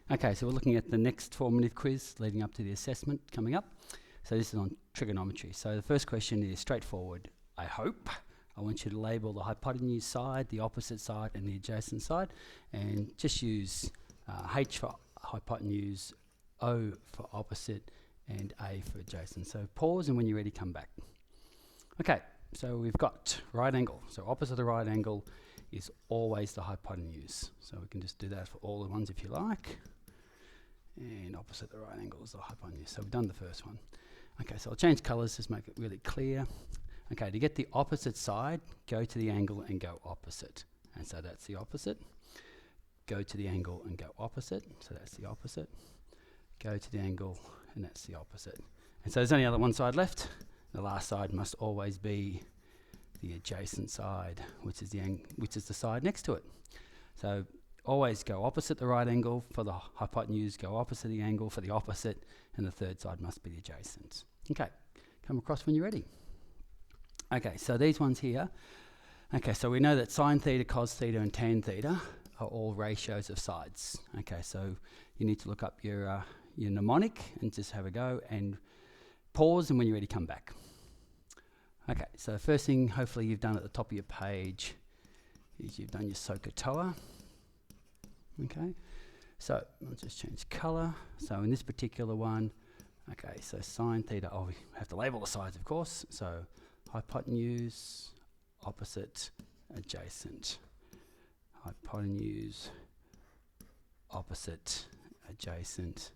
Okay, so we're looking at the next formative quiz leading up to the assessment coming up. So this is on trigonometry. So the first question is straightforward, I hope. I want you to label the hypotenuse side, the opposite side, and the adjacent side, and just use H for hypotenuse, O for opposite, and A for adjacent. So pause, and when you're ready, come back. Okay, so we've got right angle. So opposite the right angle is always the hypotenuse. So we can just do that for all the ones if you like. And opposite the right angle is the hypotenuse. So we've done the first one. Okay, so I'll change colours, just make it really clear. Okay, to get the opposite side, go to the angle and go opposite. And so that's the opposite. Go to the angle and go opposite. So that's the opposite. Go to the angle and that's the opposite. And so there's only other one side left. The last side must always be the adjacent side, which is the side next to it. So always go opposite the right angle for the hypotenuse, go opposite the angle for the opposite, and the third side must be the adjacent. Okay, come across when you're ready. Okay, so these ones here. Okay, so we know that sine theta, cos theta, and tan theta are all ratios of sides. Okay, so you need to look up your mnemonic and just have a go and pause, and when you're ready, come back. Okay, so the first thing hopefully you've done at the top of your page is you've done your SOHCAHTOA. Okay, so I'll just change colour. So in this particular one, okay, so sine theta, we have to label the sides of course. So hypotenuse, opposite, adjacent. Hypotenuse, opposite, adjacent.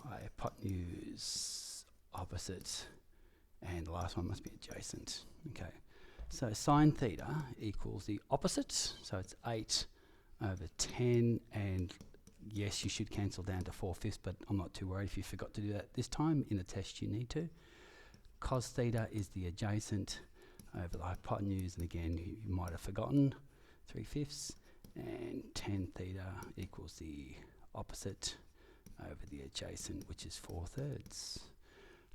Hypotenuse, opposite, and the last one must be adjacent. Okay, so sine theta equals the opposite, so it's 8 over 10, and yes, you should cancel down to 4/5, but I'm not too worried if you forgot to do that this time. In the test you need to. Cos theta is the adjacent over the hypotenuse, and again you might have forgotten, 3/5, and tan theta equals the opposite over the adjacent, which is 4/3.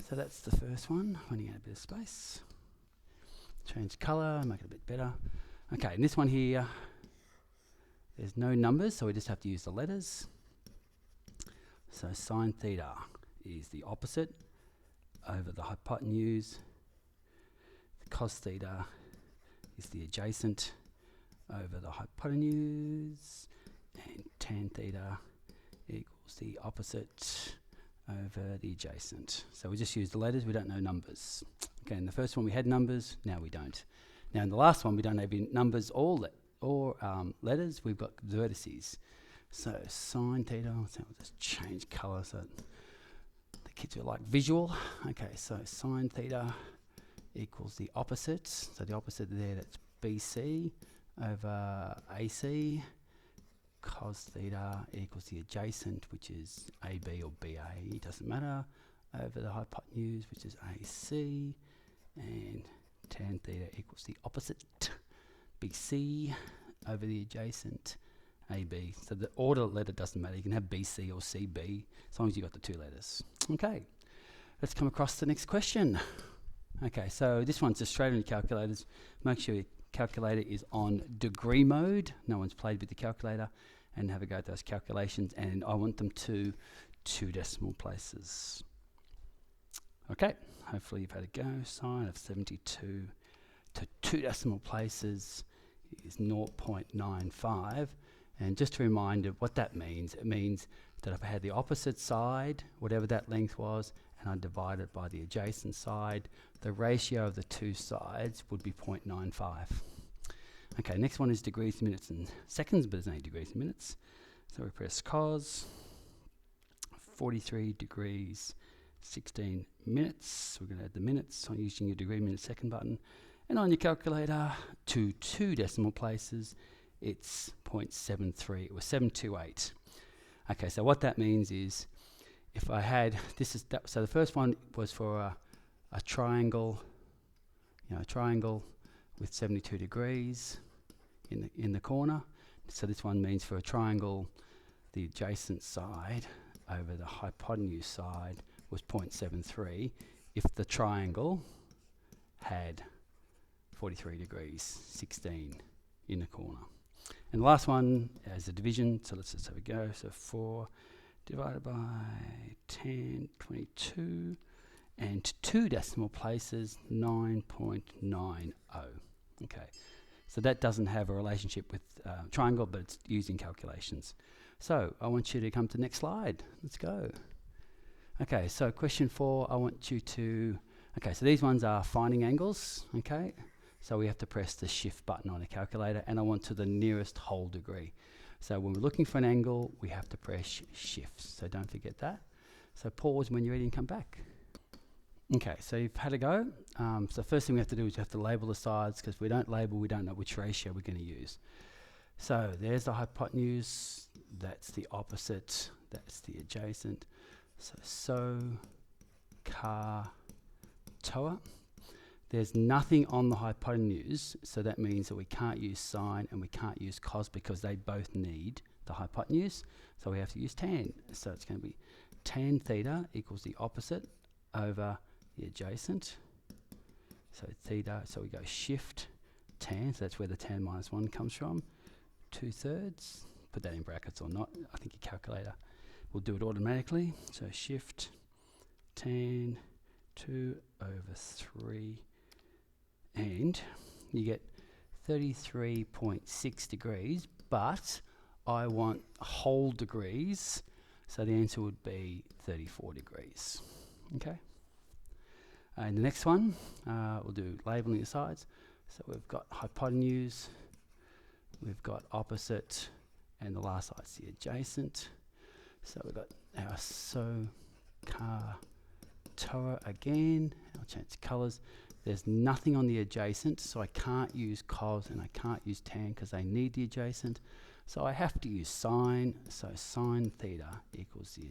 So that's the first one, running out a bit of space. Change colour, make it a bit better. Okay, and this one here, there's no numbers, so we just have to use the letters. So sine theta is the opposite over the hypotenuse. Cos theta is the adjacent over the hypotenuse. And tan theta equals the opposite over the adjacent. So we just use the letters, we don't know numbers. Okay, in the first one we had numbers, now we don't. Now in the last one we don't have numbers or letters, we've got vertices. So sine theta, so we'll just change colour so the kids are like visual. Okay, so sine theta equals the opposite. So the opposite there, that's BC over AC. Cos theta equals the adjacent, which is AB or BA, doesn't matter, over the hypotenuse, which is AC. And tan theta equals the opposite, BC, over the adjacent, AB. So the order letter doesn't matter. You can have BC or CB as long as you've got the two letters. Okay, let's come across to the next question. Okay, so this one's just straight on your calculators. Make sure your calculator is on degree mode. No one's played with the calculator, and have a go at those calculations, and I want them to 2 decimal places. Okay, hopefully you've had a go. Sine of 72 to 2 decimal places is 0.95. And just to remind you what that means, it means that if I had the opposite side, whatever that length was, and I divide it by the adjacent side, the ratio of the two sides would be 0.95. Okay, next one is degrees, minutes, and seconds, but there's only degrees and minutes. So we press cos, 43 degrees, 16 minutes. We're going to add the minutes on using your degree, minute, second button. And on your calculator, to 2 decimal places, it's 0.73. It was 728. Okay, so what that means is, if I had, so the first one was for a triangle, a triangle with 72 degrees in the corner. So this one means for a triangle, the adjacent side over the hypotenuse side was 0.73 if the triangle had 43 degrees, 16 in the corner. And the last one is a division, so let's just have a go. So 4 divided by 10, 22, and 2 decimal places, 9.90. Okay, so that doesn't have a relationship with triangle, but it's used in calculations. So I want you to come to the next slide. Let's go. Okay, so question 4, I want you to, okay, so these ones are finding angles, okay? So we have to press the shift button on a calculator, and I want to the nearest whole degree. So when we're looking for an angle, we have to press shift, so don't forget that. So pause when you're ready and come back. Okay, so you've had a go. So first thing we have to do is we have to label the sides, because if we don't label, we don't know which ratio we're going to use. So there's the hypotenuse, that's the opposite, that's the adjacent. So, car, toa. There's nothing on the hypotenuse, so that means that we can't use sine and we can't use cos because they both need the hypotenuse. So we have to use tan. So it's going to be tan theta equals the opposite over the adjacent. So theta, so we go shift tan, so that's where the tan minus 1 comes from. 2/3, put that in brackets or not, I think your calculator will do it automatically. So shift tan 2 over 3, and you get 33.6 degrees, but I want whole degrees, so the answer would be 34 degrees. Okay. And the next one, we'll do labeling the sides. So we've got hypotenuse, we've got opposite, and the last side's the adjacent. So we've got our car, toa again. I'll change colours. There's nothing on the adjacent, so I can't use cos and I can't use tan because they need the adjacent. So I have to use sine. So sine theta equals the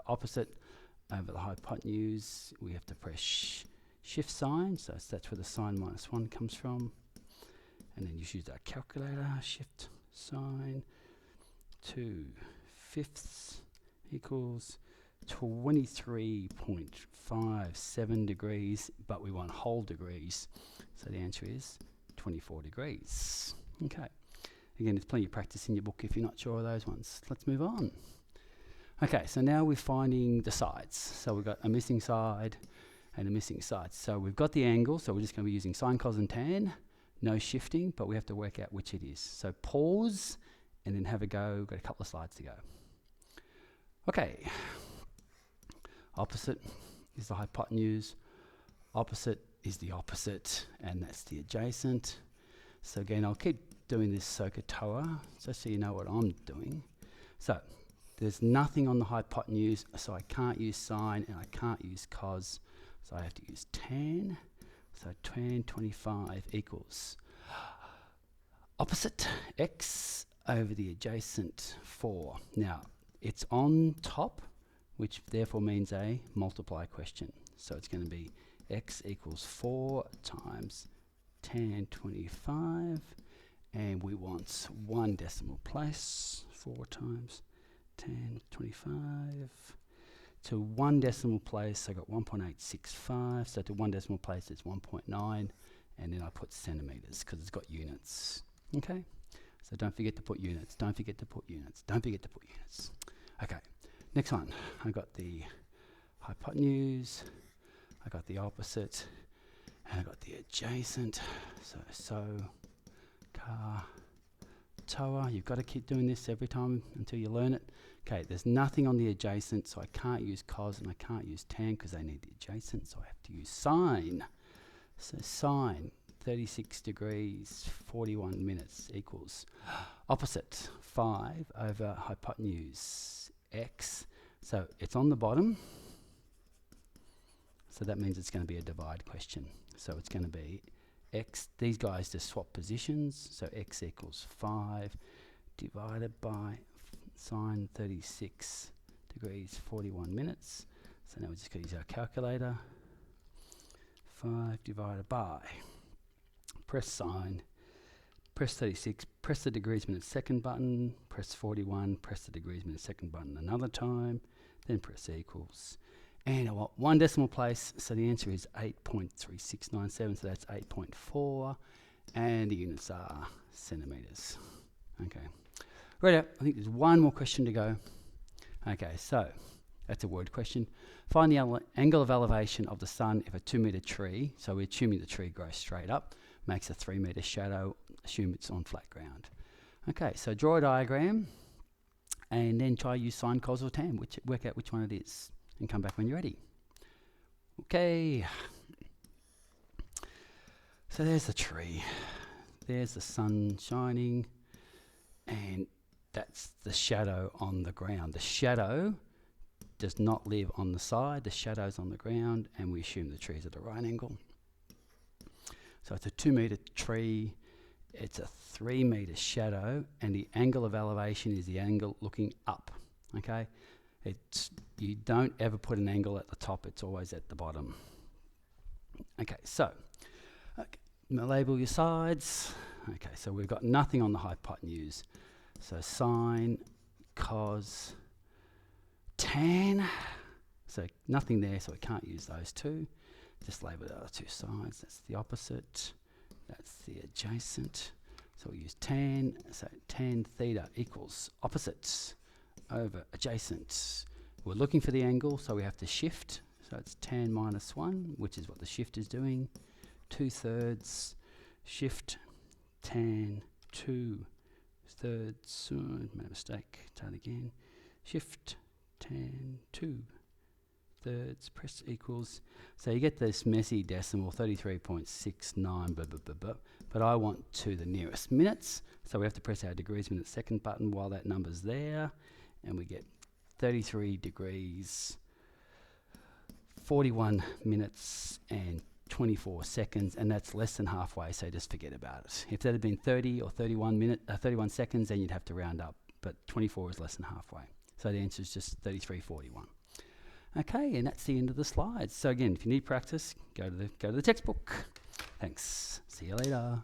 opposite over the hypotenuse. We have to press shift sign, so that's where the sine minus 1 comes from. And then you use our calculator, shift sine 2/5 equals 23.57 degrees, but we want whole degrees, so the answer is 24 degrees. Okay, again, there's plenty of practice in your book if you're not sure of those ones. Let's move on. Okay, so now we're finding the sides. So we've got a missing side and a missing side. So we've got the angle, so we're just going to be using sine, cos and tan. No shifting, but we have to work out which it is. So pause and then have a go. We've got a couple of slides to go. Okay. Opposite is the hypotenuse. Opposite is the opposite, and that's the adjacent. So again, I'll keep doing this SOHCAHTOA, just so you know what I'm doing. So there's nothing on the hypotenuse, so I can't use sine and I can't use cos. So I have to use tan. So tan 25 equals opposite x over the adjacent 4. Now, it's on top, which therefore means a multiply question. So it's going to be x equals 4 times tan 25, and we want 1 decimal place, 4 times tan 25. To 1 decimal place, I got 1.865, so to 1 decimal place it's 1.9, and then I put centimetres because it's got units. Okay, so don't forget to put units, don't forget to put units, don't forget to put units. Okay, next one, I got the hypotenuse, I got the opposite, and I got the adjacent. So car, toa, you've got to keep doing this every time until you learn it. Okay, there's nothing on the adjacent, so I can't use cos and I can't use tan because they need the adjacent, so I have to use sine. So sine 36 degrees 41 minutes equals opposite 5 over hypotenuse x. So it's on the bottom, so that means it's going to be a divide question. So it's going to be x, these guys just swap positions, so x equals 5 divided by sine 36 degrees 41 minutes. So now we're just going to use our calculator. 5 divided by, press sine, press 36, press the degrees minute second button, press 41, press the degrees minute second button another time, then press equals. And I want 1 decimal place, so the answer is 8.3697, so that's 8.4, and the units are centimetres. Okay. Right, I think there's one more question to go. Okay, so that's a word question. Find the angle of elevation of the sun if a 2 metre tree, so we're assuming the tree grows straight up, makes a 3 metre shadow, assume it's on flat ground. Okay, so draw a diagram and then try use sine, cos or tan, work out which one it is and come back when you're ready. Okay, so there's the tree, there's the sun shining, and that's the shadow on the ground. The shadow does not live on the side, the shadow's on the ground, and we assume the tree's at a right angle. So it's a 2 metre tree, it's a 3 metre shadow, and the angle of elevation is the angle looking up, okay? You don't ever put an angle at the top, it's always at the bottom. Okay, so, label your sides. Okay, so we've got nothing on the hypotenuse. So sine, cos, tan. So nothing there, so we can't use those two. Just label the other two sides. That's the opposite. That's the adjacent. So we use tan. So tan theta equals opposites over adjacent. We're looking for the angle, so we have to shift. So it's tan minus 1, which is what the shift is doing. 2/3 shift tan 2/3. Made a mistake. Start again. Shift tan 2/3. Press equals. So you get this messy decimal 33.69. But I want to the nearest minutes. So we have to press our degrees, minutes, second button while that number's there, and we get 33 degrees, 41 minutes and 24 seconds, and that's less than halfway, so just forget about it. If that had been 30 or 31 seconds, then you'd have to round up, but 24 is less than halfway. So the answer is just 33.41. Okay, and that's the end of the slides. So again, if you need practice, go to the textbook. Thanks. See you later.